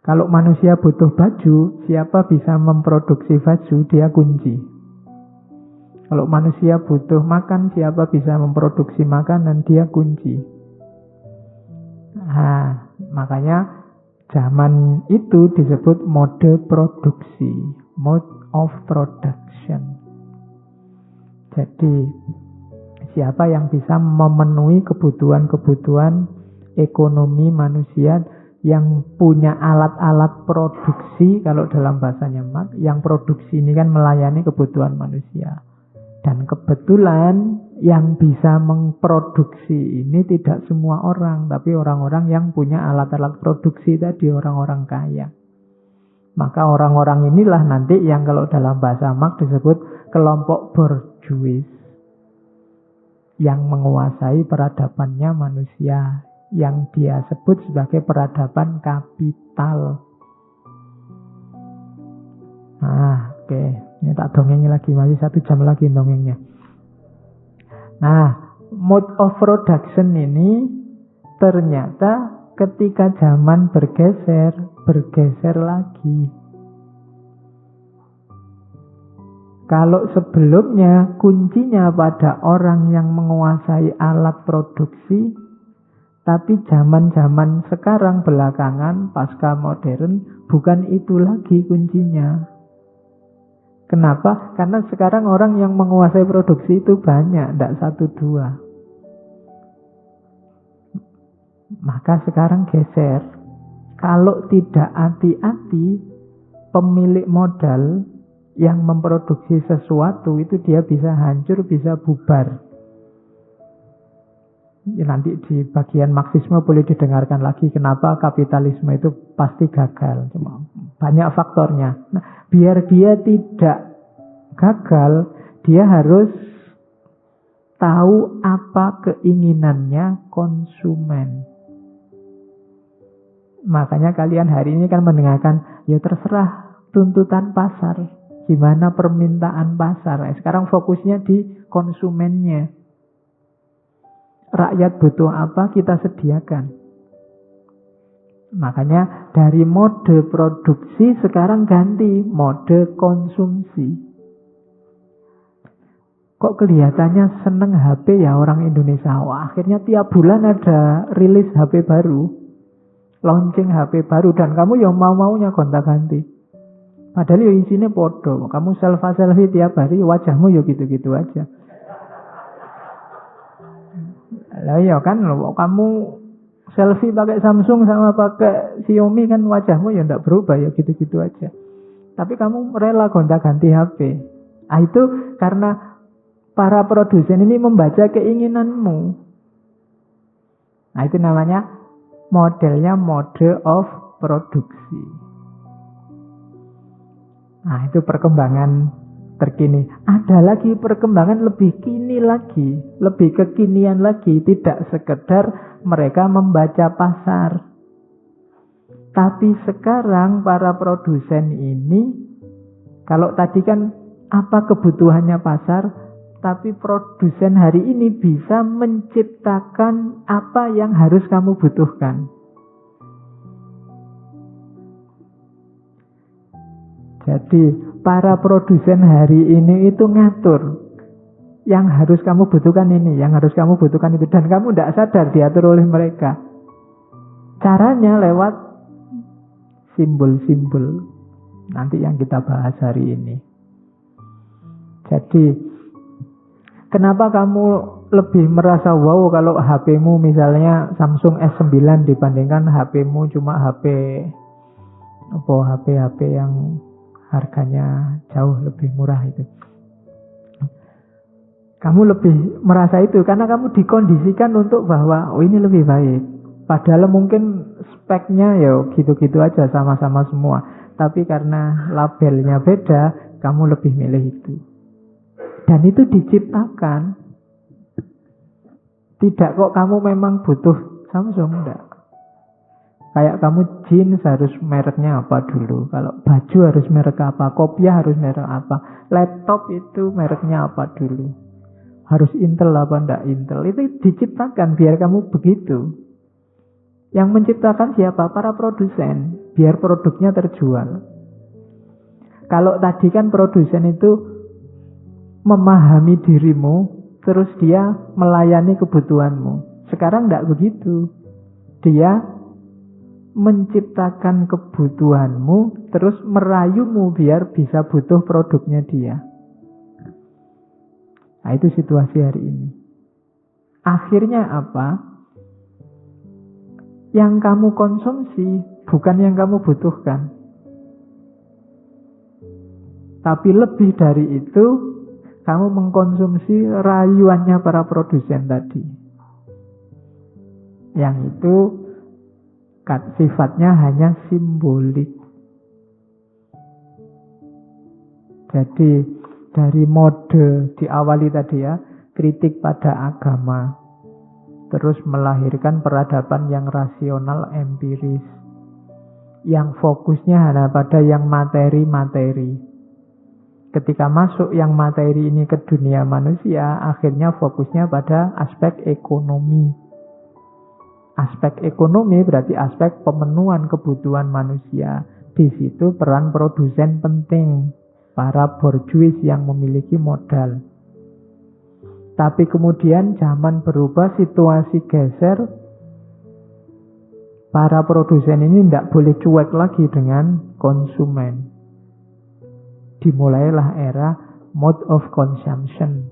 Kalau manusia butuh baju, siapa bisa memproduksi baju, dia kunci. Kalau manusia butuh makan, siapa bisa memproduksi makanan, dia kunci. Nah, makanya zaman itu disebut mode produksi, mode of production. Jadi, siapa yang bisa memenuhi kebutuhan-kebutuhan ekonomi manusia, yang punya alat-alat produksi, kalau dalam bahasanya Marx, yang produksi ini kan melayani kebutuhan manusia. Dan kebetulan yang bisa memproduksi ini tidak semua orang, tapi orang-orang yang punya alat-alat produksi tadi, orang-orang kaya. Maka orang-orang inilah nanti yang kalau dalam bahasa Marx disebut kelompok borjuis, yang menguasai peradabannya manusia, yang dia sebut sebagai peradaban kapital. Nah, oke. Ini tak dongengin lagi, masih 1 jam lagi dongengnya. Nah, mode of production ini ternyata ketika zaman bergeser lagi. Kalau sebelumnya kuncinya pada orang yang menguasai alat produksi, tapi zaman-zaman sekarang belakangan pasca modern bukan itu lagi kuncinya. Kenapa? Karena sekarang orang yang menguasai produksi itu banyak, tidak 1-2. Maka sekarang geser. Kalau tidak hati-hati, pemilik modal yang memproduksi sesuatu itu dia bisa hancur, bisa bubar. Ya, nanti di bagian Marxisme boleh didengarkan lagi kenapa kapitalisme itu pasti gagal. Cuma banyak faktornya. Nah, biar dia tidak gagal, dia harus tahu apa keinginannya konsumen. Makanya kalian hari ini kan mendengarkan, ya terserah tuntutan pasar, gimana permintaan pasar. Sekarang fokusnya di konsumennya. Rakyat butuh apa, kita sediakan. Makanya dari mode produksi sekarang ganti mode konsumsi. Kok kelihatannya seneng HP ya orang Indonesia? Wah, akhirnya tiap bulan ada rilis HP baru, launching HP baru, dan kamu yang mau-maunya gonta-ganti. Padahal ya isinya podo. Kamu selfie tiap hari, wajahmu ya gitu-gitu aja. Lah ya kan, kamu selfie pakai Samsung sama pakai Xiaomi kan wajahmu ya tidak berubah, ya gitu-gitu aja. Tapi kamu rela gonta-ganti HP. Ah, itu karena para produsen ini membaca keinginanmu. Nah, itu namanya modelnya mode of produksi. Nah, itu perkembangan terkini. Ada lagi perkembangan lebih kini lagi, lebih kekinian lagi. Tidak sekedar mereka membaca pasar, tapi sekarang para produsen ini, kalau tadi kan apa kebutuhannya pasar, tapi produsen hari ini bisa menciptakan apa yang harus kamu butuhkan. Jadi para produsen hari ini itu ngatur, yang harus kamu butuhkan ini, yang harus kamu butuhkan itu, dan kamu tidak sadar diatur oleh mereka. Caranya lewat simbol-simbol nanti yang kita bahas hari ini. Jadi kenapa kamu lebih merasa wow kalau HP-mu misalnya Samsung S9 dibandingkan HP-mu cuma HP yang harganya jauh lebih murah itu. Kamu lebih merasa itu karena kamu dikondisikan untuk bahwa ini lebih baik. Padahal mungkin speknya ya gitu-gitu aja, sama-sama semua. Tapi karena labelnya beda, kamu lebih milih itu. Dan itu diciptakan. Tidak kok kamu memang butuh Samsung, enggak. Kayak kamu jeans harus mereknya apa dulu. Kalau baju harus merek apa. Kopiah harus merek apa. Laptop itu mereknya apa dulu. Harus Intel apa enggak Intel. Itu diciptakan biar kamu begitu. Yang menciptakan siapa? Para produsen. biar produknya terjual. Kalau tadi kan produsen itu memahami dirimu, terus dia melayani kebutuhanmu. Sekarang tidak begitu. Dia menciptakan kebutuhanmu, terus merayumu biar bisa butuh produknya dia. Nah, itu situasi hari ini. Akhirnya apa? Yang kamu konsumsi bukan yang kamu butuhkan. Tapi lebih dari itu, kamu mengkonsumsi rayuannya para produsen tadi. Yang itu sifatnya hanya simbolik. Jadi dari mode diawali tadi ya, kritik pada agama, terus melahirkan peradaban yang rasional empiris, yang fokusnya hanya pada yang materi-materi. Ketika masuk yang materi ini ke dunia manusia, akhirnya fokusnya pada aspek ekonomi. Aspek ekonomi berarti aspek pemenuhan kebutuhan manusia. Di situ peran produsen penting, para borjuis yang memiliki modal. Tapi kemudian zaman berubah, situasi geser. Para produsen ini tidak boleh cuek lagi dengan konsumen. Dimulailah era mode of consumption,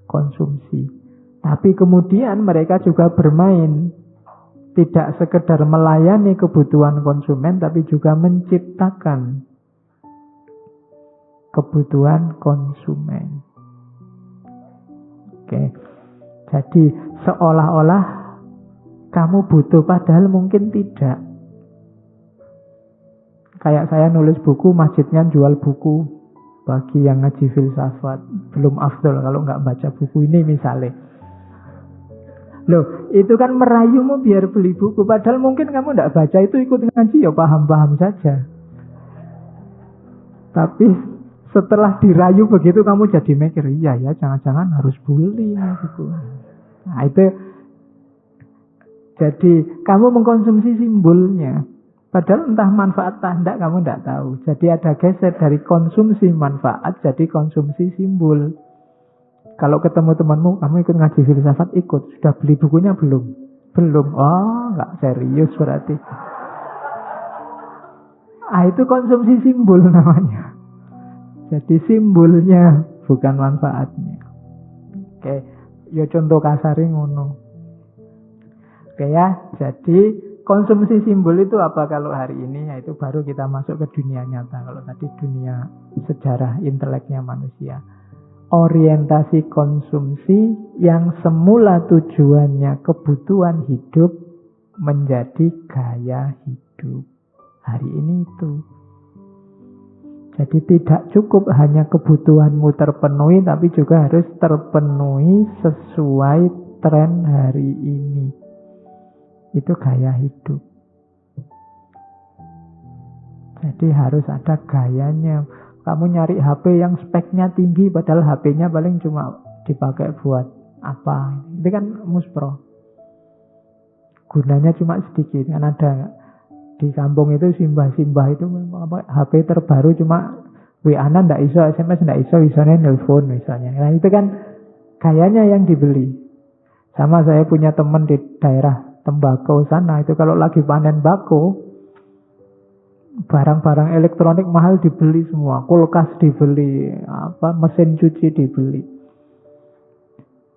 konsumsi. Tapi kemudian mereka juga bermain, tidak sekedar melayani kebutuhan konsumen, tapi juga menciptakan kebutuhan konsumen. Oke. Jadi seolah-olah kamu butuh, padahal mungkin tidak. Kayak saya nulis buku, masjidnya jual buku. Bagi yang ngaji filsafat, belum afdol kalau nggak baca buku ini misalnya. Loh, itu kan merayumu biar beli buku. Padahal mungkin kamu nggak baca itu, ikut ngaji ya paham-paham saja. Tapi setelah dirayu begitu kamu jadi mikir, iya ya, jangan-jangan harus beli buku. Nah itu, jadi kamu mengkonsumsi simbolnya. Padahal entah manfaat atau tidak kamu tidak tahu. Jadi ada geser dari konsumsi manfaat jadi konsumsi simbol. Kalau ketemu temanmu, kamu ikut ngaji filsafat, ikut. Sudah beli bukunya belum? Belum. Oh, nggak serius berarti. Itu konsumsi simbol namanya. Jadi simbolnya bukan manfaatnya. Oke, ya contoh kasaring ngono. Oke ya, jadi konsumsi simbol itu apa kalau hari ini? Yaitu baru kita masuk ke dunia nyata. Kalau tadi dunia sejarah inteleknya manusia. Orientasi konsumsi yang semula tujuannya kebutuhan hidup menjadi gaya hidup. Hari ini itu. Jadi tidak cukup hanya kebutuhanmu terpenuhi, tapi juga harus terpenuhi sesuai tren hari ini. Itu gaya hidup. Jadi harus ada gayanya. Kamu nyari HP yang speknya tinggi, padahal HP-nya paling cuma dipakai buat apa? Itu kan muspro. Gunanya cuma sedikit. Kan ada di kampung itu simbah-simbah itu HP terbaru cuma WA-nya ndak iso, SMS ndak iso, isone nelpon misalnya. Nah itu kan gayanya yang dibeli. Sama saya punya teman di daerah tembakau sana, itu kalau lagi panen bako, barang-barang elektronik mahal dibeli semua, kulkas dibeli, mesin cuci dibeli.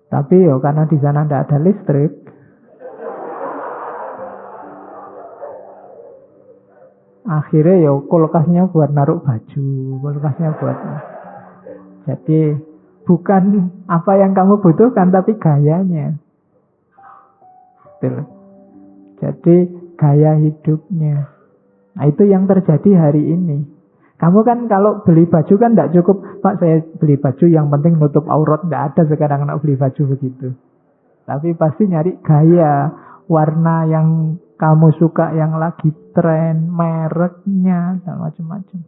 Tapi karena di sana tidak ada listrik, akhirnya kulkasnya buat naruh baju, kulkasnya buat. Jadi bukan apa yang kamu butuhkan, tapi gayanya. Betul. Jadi gaya hidupnya. Nah itu yang terjadi hari ini. Kamu kan kalau beli baju kan tidak cukup, Pak saya beli baju yang penting nutup aurat. Tidak ada sekarang anak beli baju begitu. Tapi pasti nyari gaya, warna yang kamu suka, yang lagi tren, mereknya, dan macam-macam.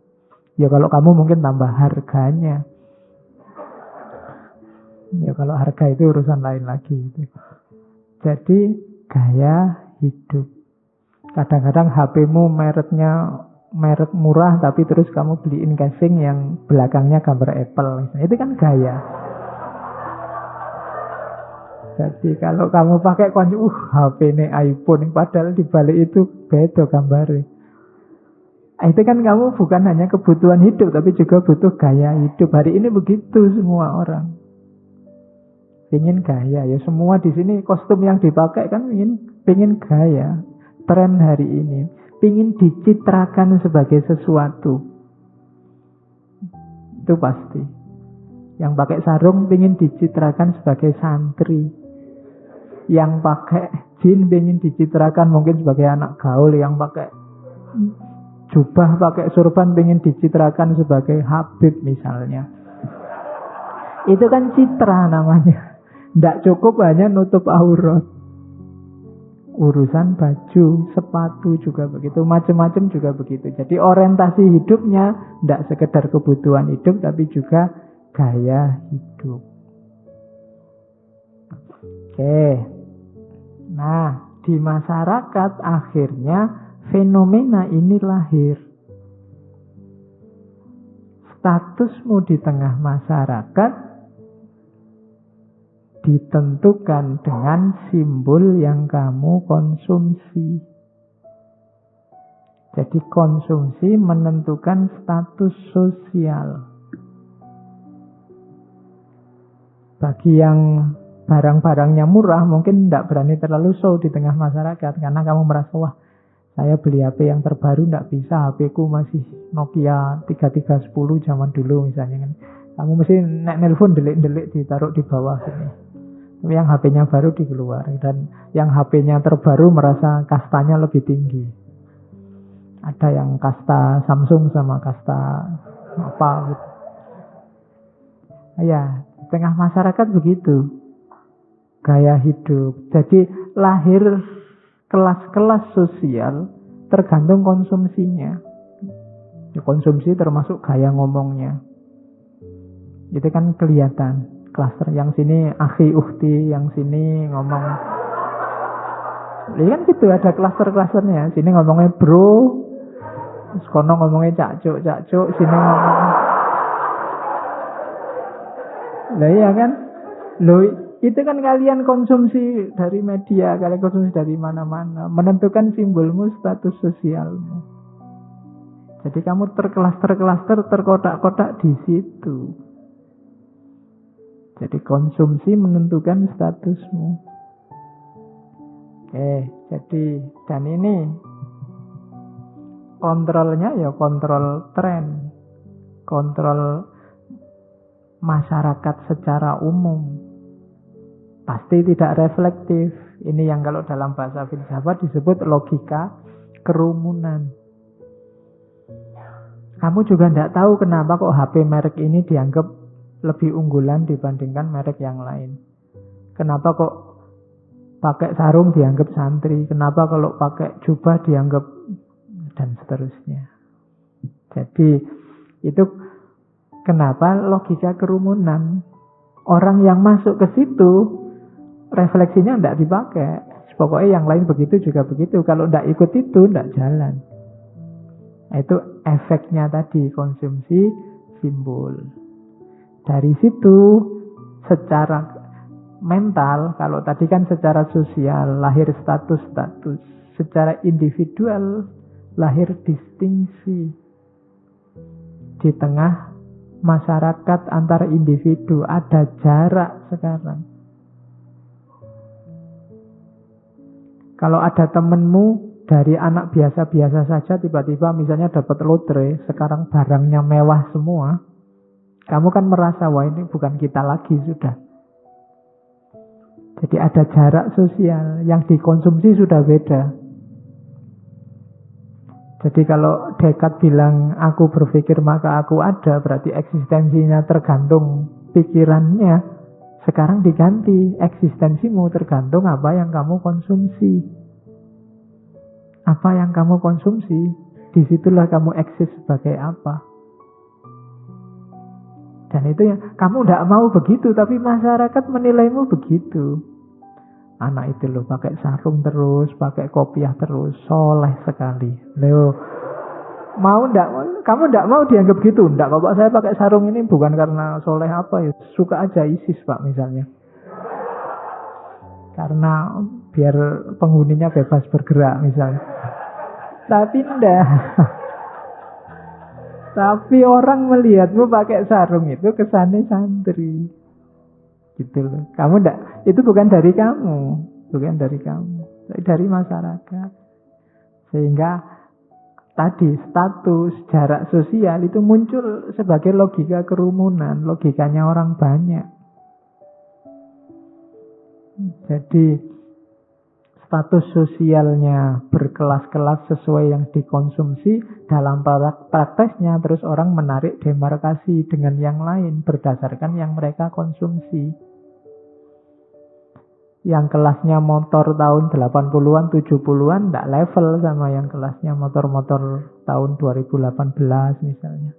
Ya kalau kamu mungkin tambah harganya. Ya kalau harga itu urusan lain lagi. Jadi gaya hidup. Kadang-kadang HP-mu merek murah, tapi terus kamu beliin casing yang belakangnya gambar Apple. Itu kan gaya. Jadi kalau kamu pakai HP ini iPhone, padahal di balik itu beda gambarnya. Itu kan kamu bukan hanya kebutuhan hidup, tapi juga butuh gaya hidup. Hari ini begitu semua orang. Pengen gaya, ya semua di sini kostum yang dipakai kan pengen gaya. Tren hari ini pengen dicitrakan sebagai sesuatu. Itu pasti. Yang pakai sarung pengen dicitrakan sebagai santri. Yang pakai jin pengen dicitrakan mungkin sebagai anak gaul. Yang pakai jubah, pakai surban pengen dicitrakan sebagai Habib misalnya. Itu kan citra namanya. Tidak cukup hanya nutup aurat. Urusan baju, sepatu juga begitu, macam-macam juga begitu. Jadi orientasi hidupnya tidak sekedar kebutuhan hidup, tapi juga gaya hidup. Oke. Nah, di masyarakat akhirnya fenomena ini lahir. Statusmu di tengah masyarakat ditentukan dengan simbol yang kamu konsumsi. Jadi konsumsi menentukan status sosial. Bagi yang barang-barangnya murah mungkin tidak berani terlalu show di tengah masyarakat, karena kamu merasa, wah saya beli HP yang terbaru tidak bisa, HP ku masih Nokia 3310 zaman dulu misalnya kan. Kamu mesti nelpon delik-delik ditaruh di bawah sini. Yang HP-nya baru dikeluar, dan yang HP-nya terbaru merasa kastanya lebih tinggi. Ada yang kasta Samsung sama kasta apa gitu. Ya, tengah masyarakat begitu. Gaya hidup. Jadi lahir kelas-kelas sosial tergantung konsumsinya. Konsumsi termasuk gaya ngomongnya. Itu kan kelihatan. Klaster yang sini akhi ukhti, yang sini ngomong. Ini kan gitu, ada klaster-klasternya. Sini ngomongnya bro, kono ngomongnya cak-cuk, sini ngomong. Lah iya kan? Loh, itu kan kalian konsumsi dari media, kalian konsumsi dari mana-mana, menentukan simbolmu, status sosialmu. Jadi kamu terklaster-klaster, terkotak-kotak di situ. Jadi konsumsi menentukan statusmu. Oke, jadi dan ini kontrolnya ya kontrol tren, kontrol masyarakat secara umum. Pasti tidak reflektif. Ini yang kalau dalam bahasa filsafat disebut logika kerumunan. Kamu juga tidak tahu kenapa kok HP merek ini dianggap lebih unggulan dibandingkan merek yang lain. Kenapa kok pakai sarung dianggap santri? Kenapa kalau pakai jubah dianggap, dan seterusnya. Jadi itu kenapa logika kerumunan. Orang yang masuk ke situ refleksinya tidak dipakai. Pokoknya yang lain begitu juga begitu. Kalau tidak ikut itu tidak jalan. Itu efeknya tadi, konsumsi simbol. Dari situ secara mental, kalau tadi kan secara sosial lahir status-status, secara individual lahir distingsi. Di tengah masyarakat antar individu ada jarak sekarang. Kalau ada temenmu dari anak biasa-biasa saja tiba-tiba misalnya dapat lotre, sekarang barangnya mewah semua, kamu kan merasa, wah ini bukan kita lagi sudah. Jadi ada jarak sosial, yang dikonsumsi sudah beda. Jadi kalau Descartes bilang aku berpikir maka aku ada, berarti eksistensinya tergantung pikirannya. Sekarang diganti, eksistensimu tergantung apa yang kamu konsumsi. Apa yang kamu konsumsi, disitulah kamu eksis sebagai apa. Dan itu yang kamu tidak mau begitu, tapi masyarakat menilaimu begitu. Anak itu loh pakai sarung terus, pakai kopiah terus, soleh sekali. Loh, mau ndak? Kamu ndak mau dianggap gitu? Ndak, Bapak saya pakai sarung ini bukan karena soleh apa ya, suka aja ISIS Pak misalnya. Karena biar penghuninya bebas bergerak misalnya. Tapi ndak. Tapi orang melihatmu pakai sarung itu kesannya santri. Gitu loh. Kamu ndak, itu bukan dari kamu, bukan dari kamu, tapi dari masyarakat. Sehingga tadi status, jarak sosial itu muncul sebagai logika kerumunan, logikanya orang banyak. Jadi status sosialnya berkelas-kelas sesuai yang dikonsumsi, dalam prakteknya terus orang menarik demarkasi dengan yang lain berdasarkan yang mereka konsumsi. Yang kelasnya motor tahun 80-an, 70-an tidak level sama yang kelasnya motor-motor tahun 2018 misalnya.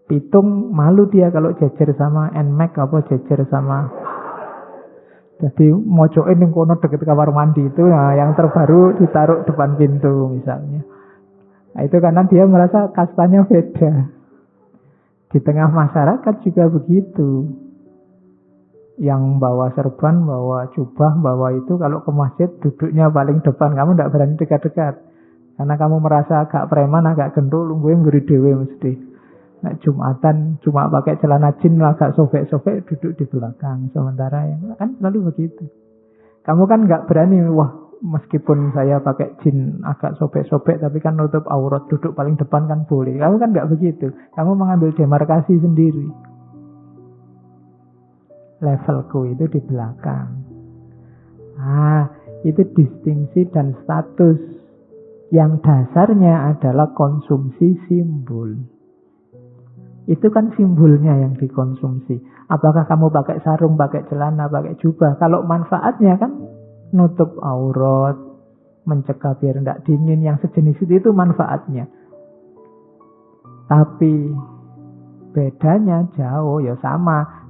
Pitung malu dia kalau jejer sama NMAX apa jejer sama. Jadi mojokin yang kono deket kamar mandi itu, nah yang terbaru ditaruh depan pintu misalnya. Nah, itu karena dia merasa kastanya beda. Di tengah masyarakat juga begitu. Yang bawa serban, bawa jubah, bawa itu kalau ke masjid duduknya paling depan. Kamu tidak berani dekat-dekat. Karena kamu merasa agak preman, agak gendul, gue ngeri dewe mesti. Nah, Jumatan cuma pakai celana jin, agak sobek-sobek, duduk di belakang. Sementara yang kan selalu begitu. Kamu kan nggak berani, wah meskipun saya pakai jin agak sobek-sobek, tapi kan nutup aurat, duduk paling depan kan boleh. Kamu kan nggak begitu. Kamu mengambil demarkasi sendiri. Levelku itu di belakang. Itu distingsi dan status. Yang dasarnya adalah konsumsi simbol. Itu kan simbolnya yang dikonsumsi. Apakah kamu pakai sarung, pakai celana, pakai jubah? Kalau manfaatnya kan nutup aurat, mencegah biar tidak dingin, yang sejenis itu manfaatnya. Tapi bedanya jauh, ya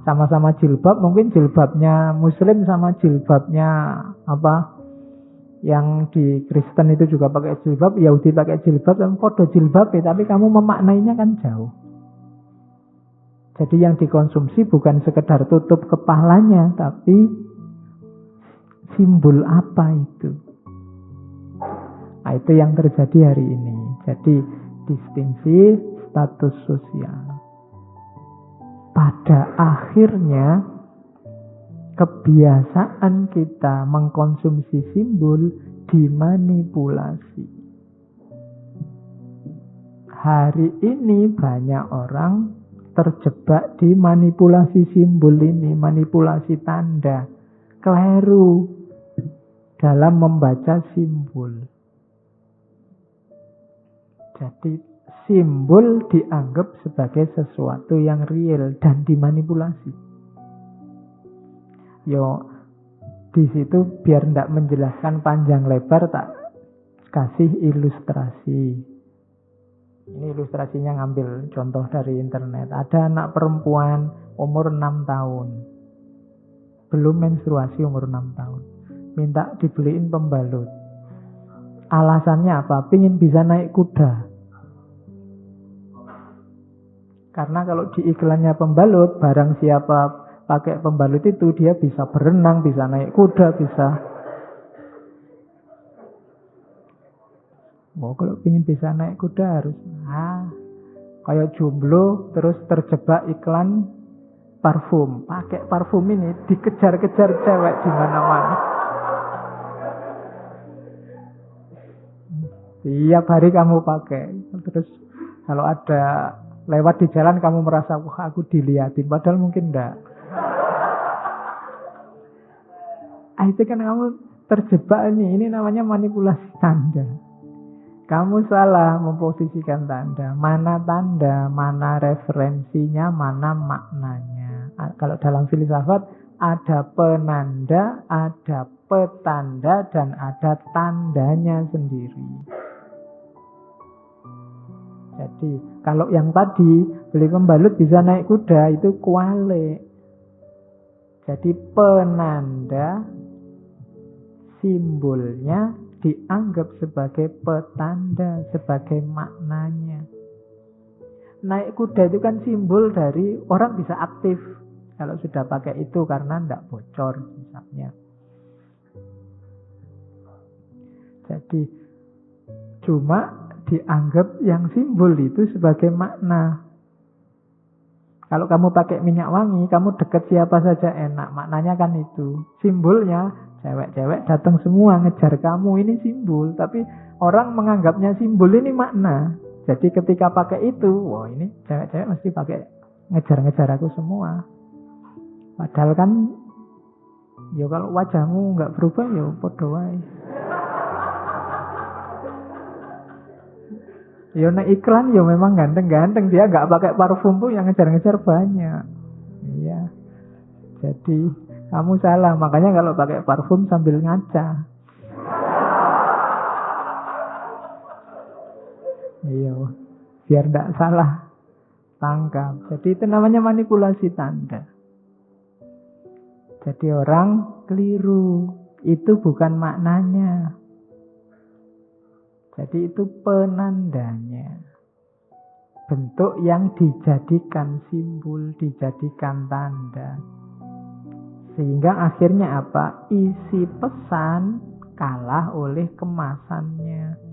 sama-sama jilbab, mungkin jilbabnya muslim sama jilbabnya apa yang di Kristen itu juga pakai jilbab, Yahudi pakai jilbab, dan podo jilbab, tapi kamu memaknainya kan jauh. Jadi yang dikonsumsi bukan sekedar tutup kepalanya, tapi simbol apa itu. Nah, itu yang terjadi hari ini. Jadi distingsi status sosial. Pada akhirnya kebiasaan kita mengkonsumsi simbol dimanipulasi. Hari ini banyak orang terjebak di manipulasi simbol ini, manipulasi tanda, keliru dalam membaca simbol. Jadi simbol dianggap sebagai sesuatu yang real dan dimanipulasi. Yo, di situ biar tidak menjelaskan panjang lebar, tak kasih ilustrasi. Ini ilustrasinya ngambil contoh dari internet. Ada anak perempuan umur 6 tahun. Belum menstruasi umur 6 tahun. Minta dibeliin pembalut. Alasannya apa? Pingin bisa naik kuda. Karena kalau di iklannya pembalut, barang siapa pakai pembalut itu, dia bisa berenang, bisa naik kuda, bisa. Kalau ingin bisa naik kuda harus kayak jomblo, terus terjebak iklan parfum. Pakai parfum ini dikejar-kejar cewek di mana-mana. Tiap hari kamu pakai. Terus kalau ada lewat di jalan kamu merasa, wah aku dilihatin, padahal mungkin enggak. Itu kan kamu terjebak ini namanya manipulasi tanda. Kamu salah memposisikan tanda. Mana tanda, mana referensinya, mana maknanya. Kalau dalam filsafat ada penanda, ada petanda, dan ada tandanya sendiri. Jadi kalau yang tadi beli pembalut bisa naik kuda, itu kualik. Jadi penanda simbolnya dianggap sebagai petanda, sebagai maknanya. Naik kuda itu kan simbol dari orang bisa aktif kalau sudah pakai itu karena tidak bocor misalnya. Jadi cuma dianggap yang simbol itu sebagai makna. Kalau kamu pakai minyak wangi, kamu deket siapa saja enak. Maknanya kan itu. Simbolnya, cewek-cewek datang semua ngejar kamu. Ini simbol. Tapi orang menganggapnya simbol ini makna. Jadi ketika pakai itu, wah ini cewek-cewek mesti pakai ngejar-ngejar aku semua. Padahal kan, ya kalau wajahmu nggak berubah, ya podo wae. Ya nek iklan ya memang ganteng-ganteng, dia nggak pakai parfum tuh yang ngejar-ngejar banyak. Iya. Jadi kamu salah, makanya kalau pakai parfum sambil ngaca. Iya, biar tidak salah tangkap. Jadi itu namanya manipulasi tanda. Jadi orang keliru, itu bukan maknanya. Jadi itu penandanya. Bentuk yang dijadikan simbol, dijadikan tanda. Sehingga akhirnya apa? Isi pesan kalah oleh kemasannya.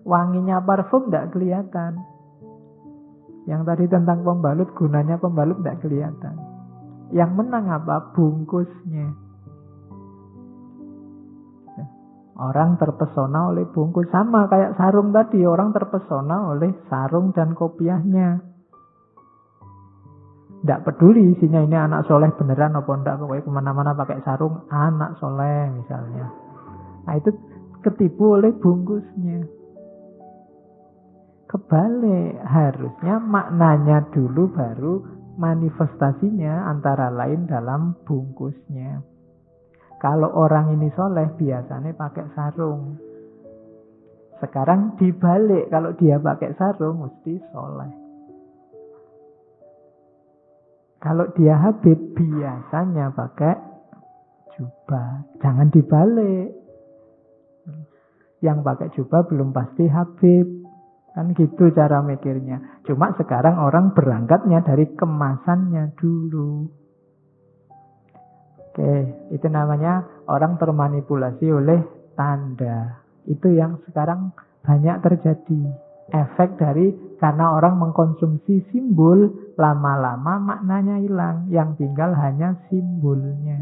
Wanginya parfum tidak kelihatan. Yang tadi tentang pembalut, gunanya pembalut tidak kelihatan. Yang menang apa? Bungkusnya. Orang terpesona oleh bungkus. Sama kayak sarung tadi. Orang terpesona oleh sarung dan kopiahnya. Tidak peduli isinya ini anak soleh beneran apa enggak. Pokoknya kemana-mana pakai sarung anak soleh misalnya. Nah itu ketipu oleh bungkusnya. Kebalik. Harusnya maknanya dulu baru manifestasinya antara lain dalam bungkusnya. Kalau orang ini soleh biasanya pakai sarung. Sekarang dibalik, kalau dia pakai sarung mesti soleh. Kalau dia habib biasanya pakai jubah. Jangan dibalik. Yang pakai jubah belum pasti habib. Kan gitu cara mikirnya. Cuma sekarang orang berangkatnya dari kemasannya dulu. Oke, itu namanya orang termanipulasi oleh tanda. Itu yang sekarang banyak terjadi. Efek dari karena orang mengkonsumsi simbol, lama-lama maknanya hilang. Yang tinggal hanya simbolnya.